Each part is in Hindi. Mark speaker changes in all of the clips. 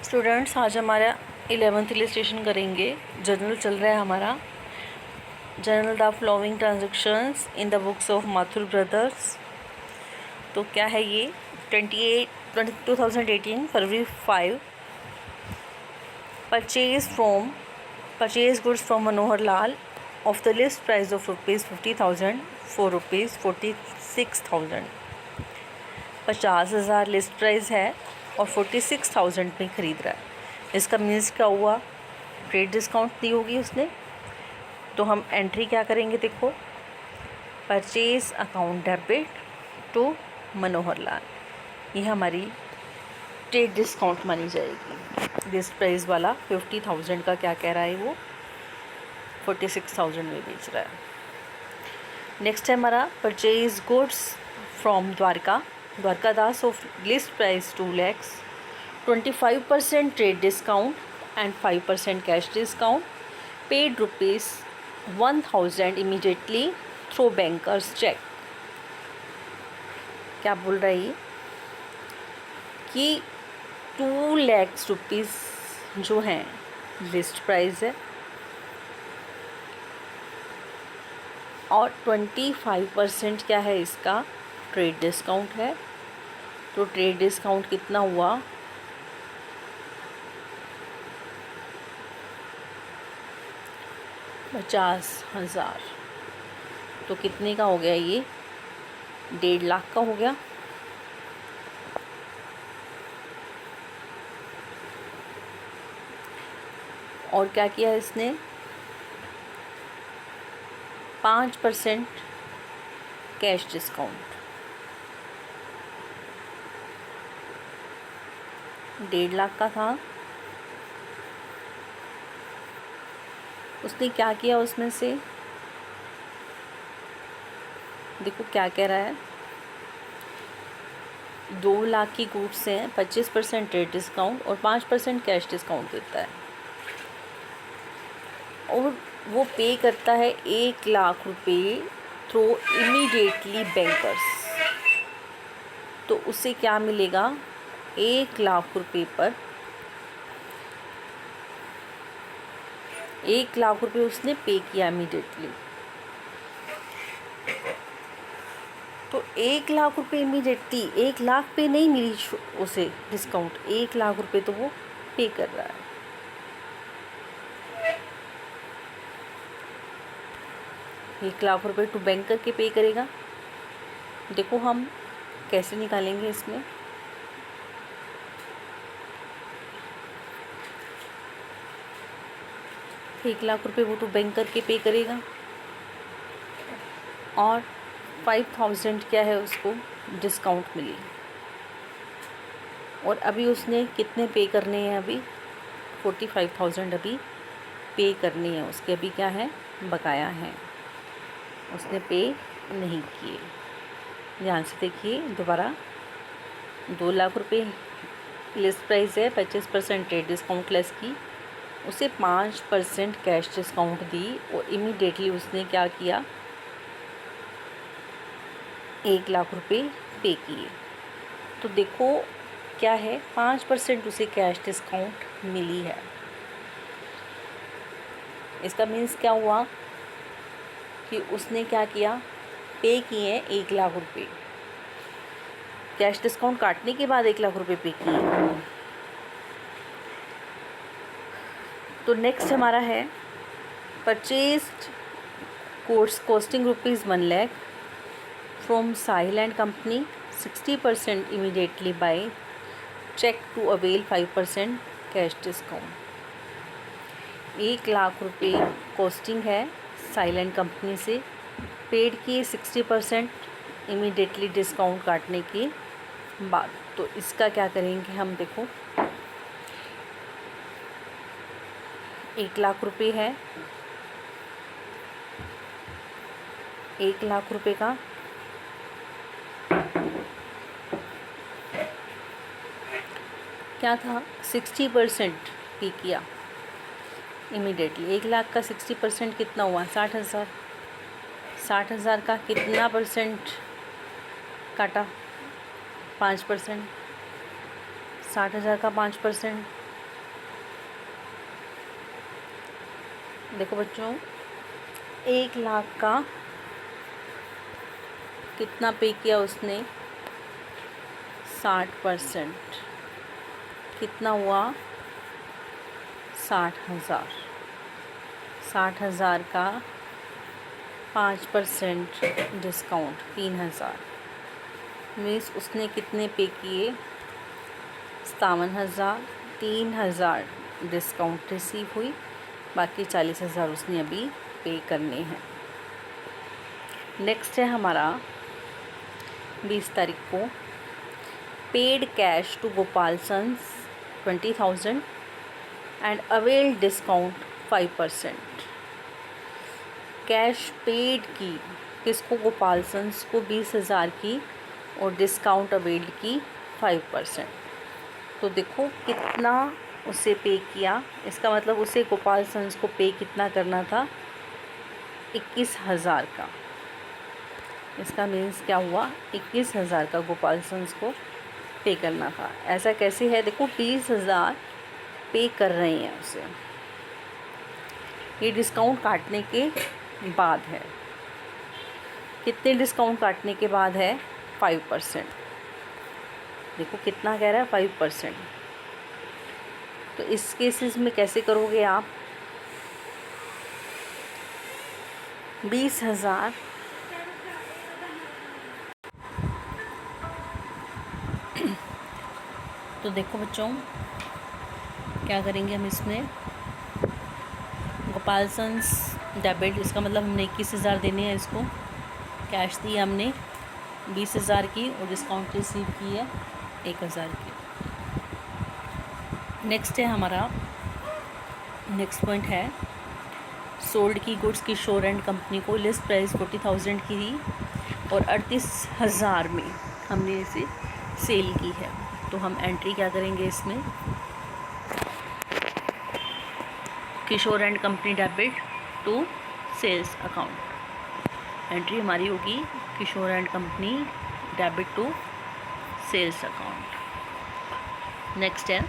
Speaker 1: स्टूडेंट्स, आज हमारा 11th इलस्ट्रेशन करेंगे। जर्नल चल रहा है हमारा, journal the flowing transactions in the books of Mathur brothers. तो क्या है ये 2018 फरवरी 5। Purchase goods from Manohar Lal of the list price of ₹50,000 for ₹46,000। 50,000 list price है और 46,000 में ख़रीद रहा है। इसका मीन्स क्या हुआ? ट्रेड डिस्काउंट दी होगी उसने। तो हम एंट्री क्या करेंगे? देखो, purchase account debit to Manohar Lal, ये हमारी ट्रेड डिस्काउंट मानी जाएगी। लिस्ट प्राइस वाला 50,000 का क्या कह रहा है, वो 46,000 में बेच रहा है। नेक्स्ट है हमारा purchase goods from Dwarka Das of list price 2 lakhs, 25% trade discount and 5% cash discount, paid ₹1,000 immediately through bankers cheque. क्या बोल रहा है ये कि 2 lakhs रुपीज़ जो हैं लिस्ट प्राइस है और 25% क्या है, इसका ट्रेड डिस्काउंट है। तो ट्रेड डिस्काउंट कितना हुआ? 50,000। तो कितने का हो गया ये? 1.5 लाख का हो गया। और क्या किया इसने? 5% कैश डिस्काउंट। 1.5 लाख का था, उसने क्या किया उसमें से? देखो क्या कह रहा है, 2 लाख की गुड्स हैं, 25% ट्रेड डिस्काउंट और 5% कैश डिस्काउंट देता है और वो पे करता है 1 लाख रुपए थ्रू इमीडिएटली बैंकर्स। तो उसे क्या मिलेगा? 1 लाख रुपए पर 1 लाख रुपए उसने पे किया इमीडिएटली। तो 1 लाख रुपए इमीडिएटली, 1 लाख पे नहीं मिली उसे डिस्काउंट, 1 लाख रुपए तो वो पे कर रहा है। एक लाख रुपए टू बैंकर के पे करेगा। देखो हम कैसे निकालेंगे इसमें। एक लाख रुपए वो टू बैंकर के पे करेगा और 5,000 क्या है, उसको डिस्काउंट मिली। और अभी उसने कितने पे करने हैं? अभी 45,000 अभी पे करनी है उसके। अभी क्या है, बकाया है, उसने पे नहीं किए। ध्यान से देखिए दोबारा। 2 लाख रुपए लिस्ट प्राइस है, 25% ट्रेड डिस्काउंट लेस की, उसे 5% कैश डिस्काउंट दी और इमीडिएटली उसने क्या किया? 1 लाख रुपए पे किए। तो देखो क्या है, 5% उसे कैश डिस्काउंट मिली है। इसका मीन्स क्या हुआ कि उसने क्या किया? पे किए हैं 1 लाख रुपए, कैश डिस्काउंट काटने के बाद 1 लाख रुपए पे किए। तो नेक्स्ट हमारा है purchased goods costing ₹1 lakh from Sahil and company, 60% immediately by cheque to avail 5% cash discount. 1 lakh रुपए कॉस्टिंग है साहिल एंड कंपनी से, पेड की 60% इमीडिएटली डिस्काउंट काटने के बाद। तो इसका क्या करेंगे हम? देखो 1 लाख रुपए है, 1 लाख रुपए का क्या था? 60% पे किया इमीडिएटली। 1 लाख का 60% कितना हुआ? 60,000। 60,000 का कितना परसेंट काटा? 5%। 60,000 का 5% देखो बच्चों, 1 लाख का कितना पे किया उसने, 60%। कितना हुआ, 60,000। 60,000 का 5% डिस्काउंट 3,000, मीन्स उसने कितने पे किए, 57,000। 3,000 डिस्काउंट रिसीव हुई, बाकी 40,000 उसने अभी पे करने हैं। नेक्स्ट है हमारा 20 तारीख को, paid cash to Gopal sons 20,000 and avail discount 5%। Cash paid की किसको, गोपाल सन्स को 20,000 की, और डिस्काउंट अवेल्ड की 5%। तो देखो कितना उसे पे किया, इसका मतलब उसे गोपाल सन्स को पे कितना करना था, 21,000 का। इसका मीन्स क्या हुआ, 21,000 का गोपाल सन्स को पे करना था। ऐसा कैसे है, देखो 20,000 पे कर रहे हैं उसे, ये डिस्काउंट काटने के बाद है। कितने डिस्काउंट काटने के बाद है, 5%। देखो कितना कह रहा है, 5%। तो इस केसेस में कैसे करोगे आप, 20,000 तो देखो बच्चों क्या करेंगे हम इसमें, गोपाल सन्स डेबिट, इसका मतलब हमने 21,000 देने हैं इसको, कैश दी हमने 20,000 की, और डिस्काउंट रिसीव की है 1,000 की। नेक्स्ट है हमारा, नेक्स्ट पॉइंट है, सोल्ड की गुड्स किशोर एंड कंपनी को लिस्ट प्राइस 40,000 की थी, और 38,000 में हमने इसे सेल की है। तो हम एंट्री क्या करेंगे इसमें, Kishore and company debit to sales account. Entry हमारी होगी Kishore and company debit to sales account. Next है,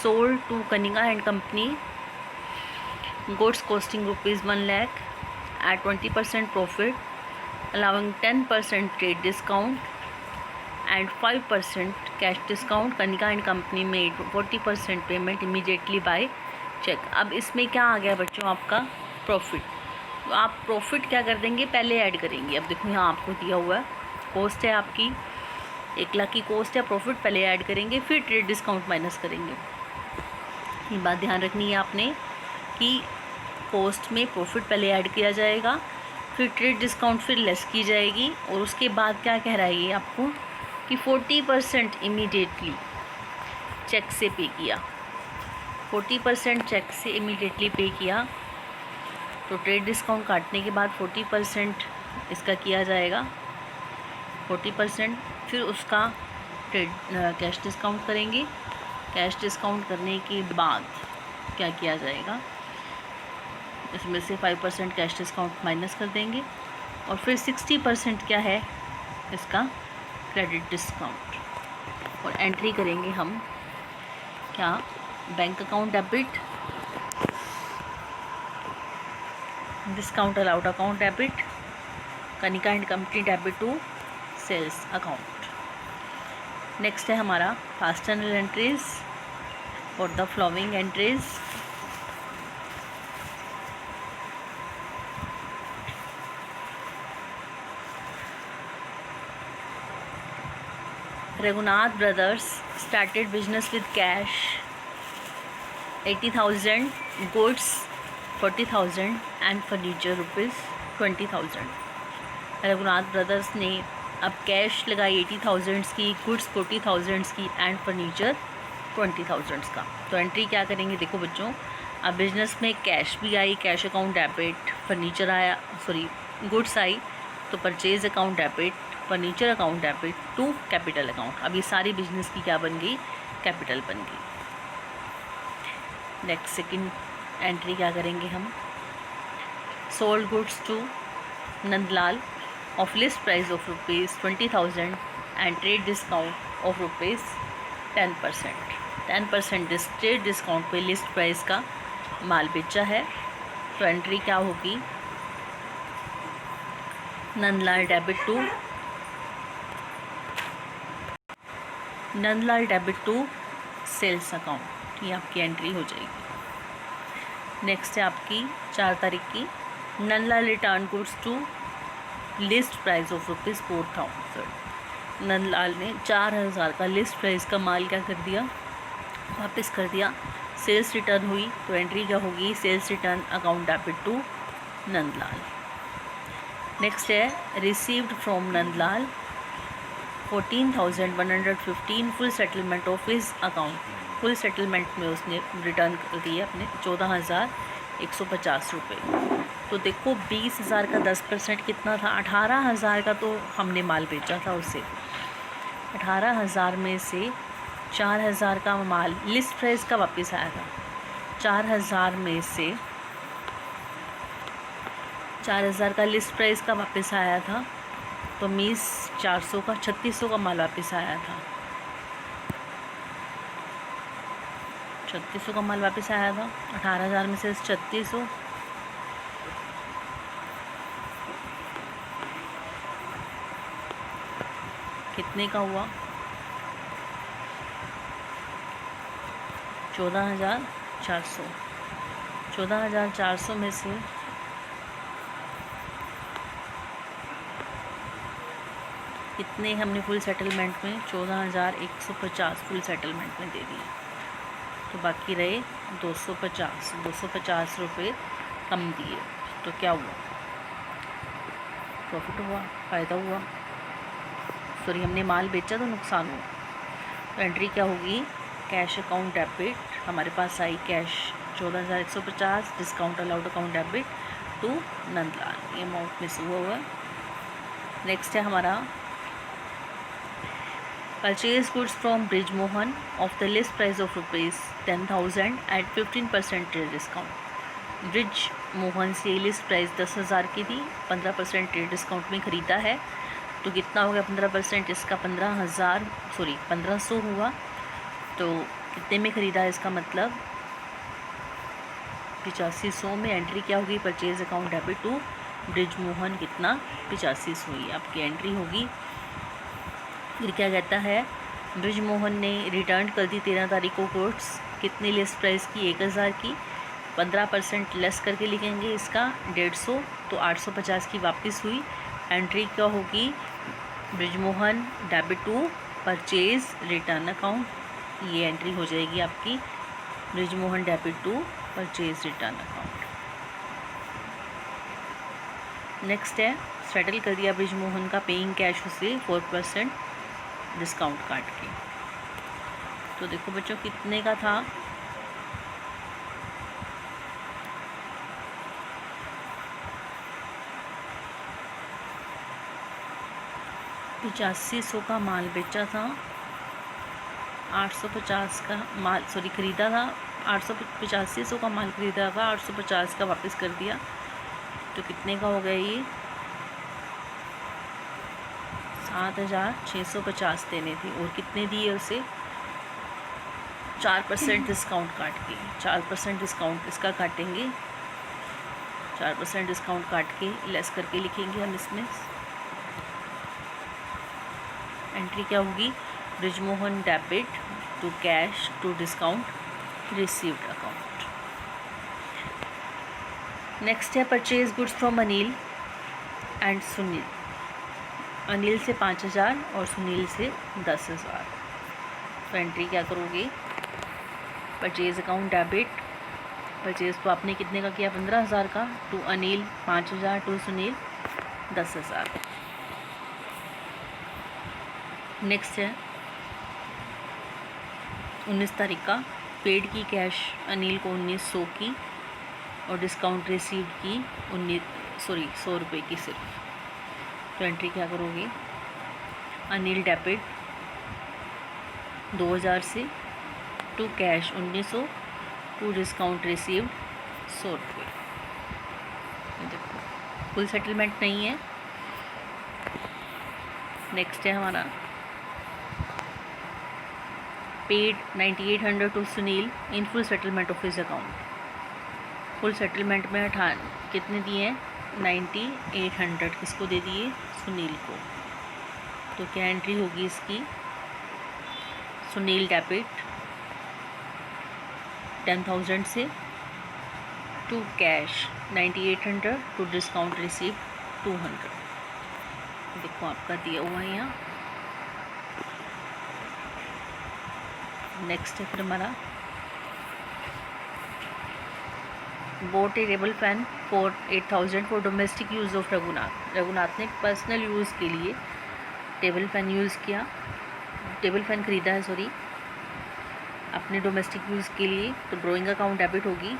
Speaker 1: सोल्ड टू कनिंगा and company goods costing ₹1 lakh at 20% profit, allowing 10% trade discount and 5% cash discount. Kanika and company made 40% payment immediately by cheque. अब इसमें क्या आ गया बच्चों, आपका प्रॉफिट। तो आप प्रॉफिट क्या कर देंगे, पहले ऐड करेंगे। अब देखो यहाँ आपको दिया हुआ है, कॉस्ट है आपकी 1 लाख की कॉस्ट है, प्रॉफिट पहले ऐड करेंगे, फिर ट्रेड डिस्काउंट माइनस करेंगे। ये बात ध्यान रखनी है आपने कि कॉस्ट में प्रॉफिट पहले ऐड किया जाएगा, फिर ट्रेड डिस्काउंट फिर लेस की जाएगी, और उसके बाद क्या कह रहा है ये आपको कि 40% इमीडिएटली चेक से पे किया, 40% चेक से इमीडिएटली पे किया। तो ट्रेड डिस्काउंट काटने के बाद 40% इसका किया जाएगा, 40%, फिर उसका ट्रेड कैश डिस्काउंट करेंगे। कैश डिस्काउंट करने के बाद क्या किया जाएगा, इसमें से 5% कैश डिस्काउंट माइनस कर देंगे, और फिर 60% क्या है इसका क्रेडिट डिस्काउंट। और एंट्री करेंगे हम क्या, bank account debit, discount allowed account debit, Kanika and company debit to sales account. Next है हमारा pass journal entries for the following entries. Raghunath Brothers started business with cash 80,000, goods 40,000 and furniture ₹20,000। Raghunath brothers ने अब कैश लगाई 80,000 की, गुड्स 40,000 की एंड फर्नीचर 20,000 का। तो एंट्री क्या करेंगे, देखो बच्चों, अब बिजनेस में कैश भी आई, कैश अकाउंट डेबिट, फर्नीचर आया, सॉरी गुड्स आई, तो purchase account debit, furniture account debit to capital account. अब ये सारी बिजनेस की क्या बन गई, कैपिटल बन गई। नेक्स्ट सेकंड एंट्री क्या करेंगे हम, sold goods to Nandlal of list price of ₹20,000 and trade discount of ₹10%। 10% trade discount पे लिस्ट प्राइस का माल बेचा है तो एंट्री क्या होगी, Nandlal debit to sales account, ये आपकी एंट्री हो जाएगी। नेक्स्ट है आपकी 4 तारीख की, Nandlal return goods to list price of ₹4,000। Nandlal ने 4,000 का लिस्ट प्राइस का माल क्या कर दिया, वापस कर दिया। सेल्स रिटर्न हुई तो एंट्री क्या होगी, sales return account debit to Nandlal. Next है received from Nandlal 14,115 full settlement of his account. Full settlement में उसने रिटर्न कर दिए अपने 14,150 रुपये। तो देखो 20,000 का 10% कितना था, 18,000 का तो हमने माल बेचा था उससे। 18,000 में से 4,000 का माल लिस्ट प्राइस का वापस आया था। 4,000 में से 4,000 का लिस्ट प्राइस का वापस आया था, तो मीन्स 400 का 3600 का माल वापस आया था। 3600 का माल वापस आया था। 18,000 में से 3600, कितने का हुआ, 14,400। 14,400 में से कितने हमने फुल सेटलमेंट में, 14,150 फुल सेटलमेंट में दे दिए, तो बाकी रहे 250 रुपये कम दिए। तो क्या हुआ, प्रॉफिट हुआ, फ़ायदा हुआ, सॉरी हमने माल बेचा तो नुकसान हुआ। तो एंट्री क्या होगी, कैश अकाउंट डेबिट, हमारे पास आई cash 14,150, discount allowed account debit to Nandlal, ये अमाउंट मिस हुआ है। नेक्स्ट है हमारा purchase goods from Brijmohan off the list price of ₹10,000 at 15% trade discount. Brij Mohan से लिस्ट प्राइस 10,000 की थी, 15% ट्रेड डिस्काउंट में ख़रीदा है, तो कितना हो गया 15%, इसका 1500 हुआ। तो कितने में ख़रीदा है, इसका मतलब 8500 में। एंट्री क्या होगी, purchase account debit to Brijmohan, कितना 8500 ही आपकी एंट्री होगी। फिर क्या कहता है, ब्रिजमोहन ने रिटर्न कर दी 13 तारीख को गुड्स, कितनी लिस्ट प्राइस की, 1,000 की, 15% लेस करके लिखेंगे इसका 150, तो 850 की वापस हुई। एंट्री क्या होगी, Brijmohan debit to purchase return account, ये एंट्री हो जाएगी आपकी, Brijmohan debit to purchase return account. Next है सेटल कर दिया ब्रिजमोहन का पेइंग कैश उसे 4% डिस्काउंट काट के। तो देखो बच्चों कितने का था, 8500 का माल बेचा था, 850 का माल ख़रीदा था, 8500 का माल ख़रीदा था, 850 का वापस कर दिया, तो कितने का हो गया ये, 7,650 देने थे, और कितने दिए उसे, 4% डिस्काउंट काट के, 4% डिस्काउंट इसका काटेंगे, 4% डिस्काउंट काट के लेस करके लिखेंगे हम इसमें। एंट्री क्या होगी, Brijmohan debit to cash to discount received account. Next है purchase goods from Anil and Sunil. Anil से 5,000 और सुनील से 10,000। तो एंट्री क्या करोगे, परचेज अकाउंट डेबिट, परचेज तो आपने कितने का किया 15,000 का, to Anil 5,000, to Sunil 10,000। Next है 19 तारीख का, पेड की कैश अनिल को 1900 की और डिस्काउंट रिसीव्ड की 100 रुपये की सिर्फ। तो एंट्री क्या करोगे, अनिल डेबिट 2,000 से, to cash 1900, to discount received 100 रुपये। देखो फुल सेटलमेंट नहीं है। नेक्स्ट है हमारा paid 9800 to Sunil in full settlement of his account. Full settlement में कितने दिए हैं, 9800 किसको दे दिए, सुनील को। तो क्या एंट्री होगी इसकी, सुनील डेबिट 10,000 से to cash 9800 to discount receive 200। देखो आपका दिया हुआ है यहाँ। नेक्स्ट है फिर हमारा bought a table fan for 8,000 for domestic use of Raghunath. Raghunath ने पर्सनल यूज़ के लिए टेबल फैन यूज़ किया, टेबल फैन ख़रीदा है सॉरी, अपने डोमेस्टिक यूज़ के लिए। तो ड्राइंग अकाउंट डेबिट होगी,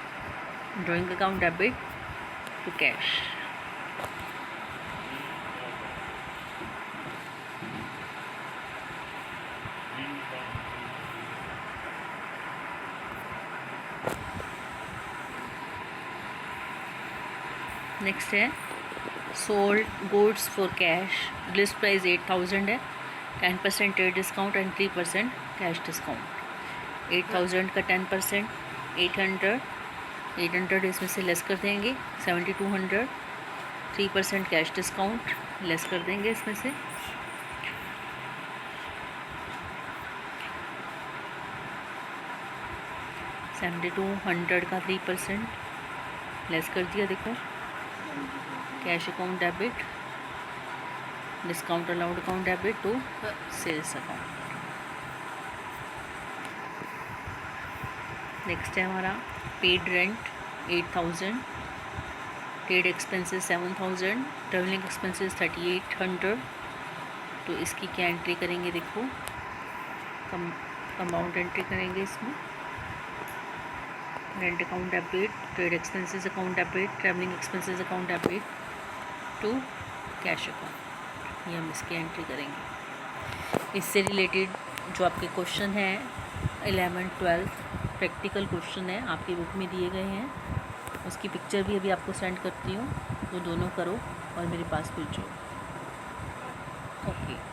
Speaker 1: drawing account debit to cash. Next है sold goods for cash, list price 8,000 है, 10% trade discount and 3% cash discount. 8,000 का 10% 800 इसमें से लेस कर देंगे, 7,200, 3% कैश डिस्काउंट लेस कर देंगे इसमें से, 7,200 का 3% लेस कर दिया। देखो cash account debit, discount allowed account debit to sales account. Next है हमारा paid rent 8,000, paid expenses 7,000, travelling expenses 3,800। तो इसकी क्या एंट्री करेंगे, देखो अमाउंट एंट्री करेंगे इसमें, rent account debit, trade expenses account debit, travelling expenses account debit to cash account, ये हम इसकी एंट्री करेंगे। इससे रिलेटेड जो आपके क्वेश्चन हैं 11th 12th प्रैक्टिकल क्वेश्चन है आपकी बुक में दिए गए हैं, उसकी पिक्चर भी अभी आपको सेंड करती हूँ, वो दोनों करो और मेरे पास भेजो। ओके।